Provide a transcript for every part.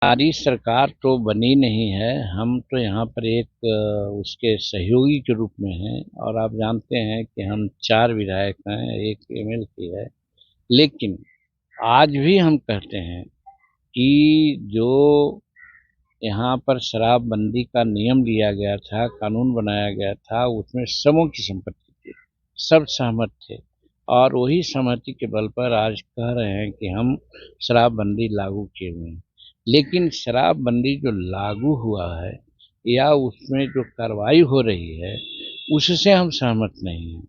हमारी सरकार तो बनी नहीं है, हम तो यहाँ पर एक उसके सहयोगी के रूप में हैं और आप जानते हैं कि हम 4 विधायक हैं, 1 एमएलसी है। लेकिन आज भी हम कहते हैं कि जो यहाँ पर शराबबंदी का नियम लिया गया था, कानून बनाया गया था, उसमें सबों की संपत्ति थी, सब सहमत थे और वही सहमति के बल पर आज कह रहे हैं कि हम शराबबंदी लागू किए हुए हैं। लेकिन शराबबंदी जो लागू हुआ है या उसमें जो कार्रवाई हो रही है, उससे हम सहमत नहीं हैं।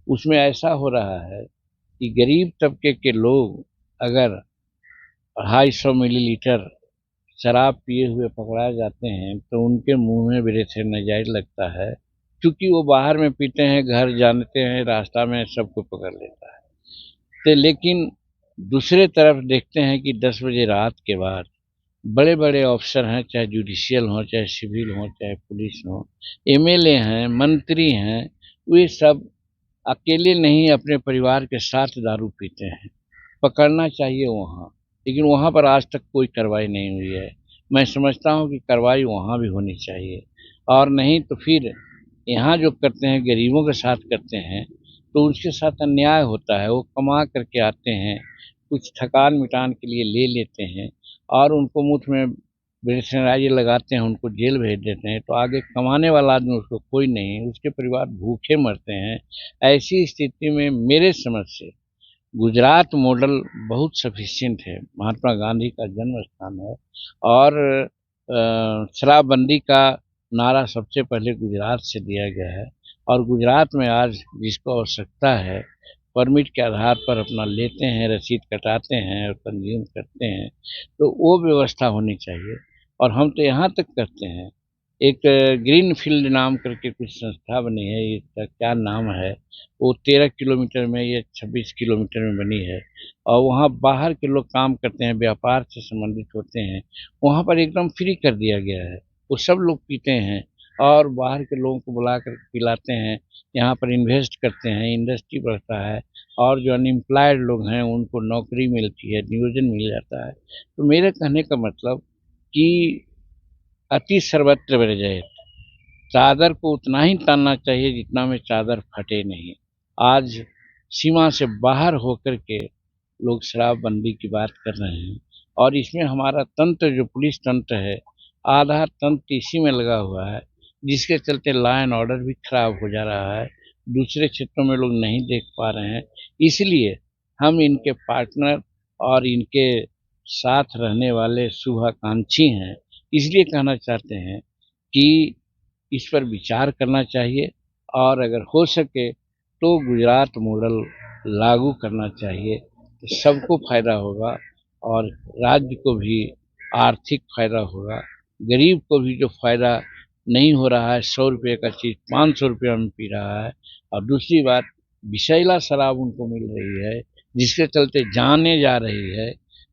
उसमें ऐसा हो रहा है कि गरीब तबके के लोग अगर 250 मिलीलीटर शराब पिए हुए पकड़ाए जाते हैं तो उनके मुंह में ब्रेथ नाजायज लगता है, क्योंकि वो बाहर में पीते हैं, घर जानते हैं, रास्ता में सबको पकड़ लेता है। तो लेकिन दूसरे तरफ देखते हैं कि 10 बजे रात के बाद बड़े बड़े अफसर हैं, चाहे जुडिशियल हों, चाहे सिविल हों, चाहे पुलिस हो, एमएलए हैं, मंत्री हैं, वे सब अकेले नहीं अपने परिवार के साथ दारू पीते हैं। पकड़ना चाहिए वहाँ, लेकिन वहाँ पर आज तक कोई कार्रवाई नहीं हुई है। मैं समझता हूँ कि कार्रवाई वहाँ भी होनी चाहिए और नहीं तो फिर यहाँ जो करते हैं गरीबों के साथ करते हैं, तो उसके साथ अन्याय होता है। वो कमा करके आते हैं, कुछ थकान-मिटान के लिए ले लेते हैं और उनको मुँह में प्रेशराइज़र लगाते हैं, उनको जेल भेज देते हैं, तो आगे कमाने वाला आदमी उसको कोई नहीं है, उसके परिवार भूखे मरते हैं। ऐसी स्थिति में मेरे समझ से गुजरात मॉडल बहुत सफिशिएंट है। महात्मा गांधी का जन्म स्थान है और शराबबंदी का नारा सबसे पहले गुजरात से दिया गया है और गुजरात में आज जिसको आवश्यकता है, परमिट के आधार पर अपना लेते हैं, रसीद कटाते हैं और कंज़्यूम करते हैं, तो वो व्यवस्था होनी चाहिए। और हम तो यहाँ तक करते हैं, एक ग्रीन फील्ड नाम करके कुछ संस्था बनी है, इसका क्या नाम है, वो 13 किलोमीटर में या 26 किलोमीटर में बनी है और वहाँ बाहर के लोग काम करते हैं, व्यापार से संबंधित होते हैं, वहाँ पर एकदम फ्री कर दिया गया है। वो सब लोग पीते हैं और बाहर के लोगों को बुला कर पिलाते हैं, यहाँ पर इन्वेस्ट करते हैं, इंडस्ट्री बढ़ता है और जो अनएम्प्लॉयड लोग हैं, उनको नौकरी मिलती है, नियोजन मिल जाता है। तो मेरे कहने का मतलब कि अति सर्वत्र विरजेत, चादर को उतना ही तानना चाहिए जितना में चादर फटे नहीं। आज सीमा से बाहर होकर के लोग शराबबंदी की बात कर रहे हैं और इसमें हमारा तंत्र जो पुलिस तंत्र है, आधा तंत्र इसी में लगा हुआ है, जिसके चलते लॉ एंड ऑर्डर भी खराब हो जा रहा है। दूसरे क्षेत्रों में लोग नहीं देख पा रहे हैं, इसलिए हम इनके पार्टनर और इनके साथ रहने वाले शुभाकांक्षी हैं। इसलिए कहना चाहते हैं कि इस पर विचार करना चाहिए और अगर हो सके तो गुजरात मॉडल लागू करना चाहिए, तो सबको फ़ायदा होगा और राज्य को भी आर्थिक फ़ायदा होगा। गरीब को भी जो फ़ायदा नहीं हो रहा है, 100 रुपये का चीज़ 500 रुपये में पी रहा है और दूसरी बात विषैला शराब उनको मिल रही है, जिसके चलते जानें जा रही है,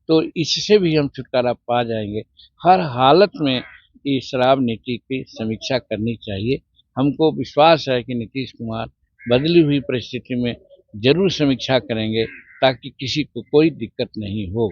तो इससे भी हम छुटकारा पा जाएँगे। हर हालत में इस शराब नीति की समीक्षा करनी चाहिए। हमको विश्वास है कि नीतीश कुमार बदली हुई परिस्थिति में ज़रूर समीक्षा करेंगे ताकि किसी को कोई दिक्कत नहीं हो।